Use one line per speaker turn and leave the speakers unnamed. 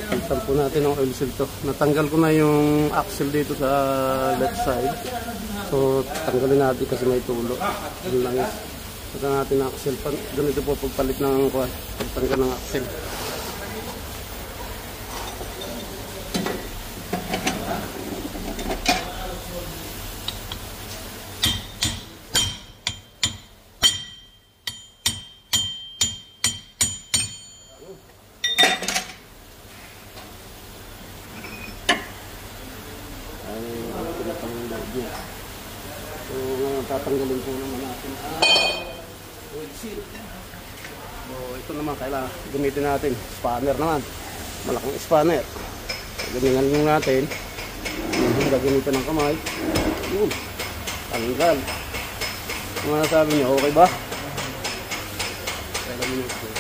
Palitan po natin ang oil seal to. Natanggal ko na yung axle dito sa left side. So, tanggalin natin kasi may tulo. Yun lang yun. Pagka natin ang axle. Ganito po pagpalit ng pagtanggal ng axle. So, ngayon tatanggalin po naman natin ang oil seal. So, ito naman kailangan gamitin natin. Spanner naman. Malaking spanner. So, gamingan nyo natin. Hindi gagamitan ng kamay. Yun. Tanggal. Ano nasabi nyo? Okay ba? Kailan minutes.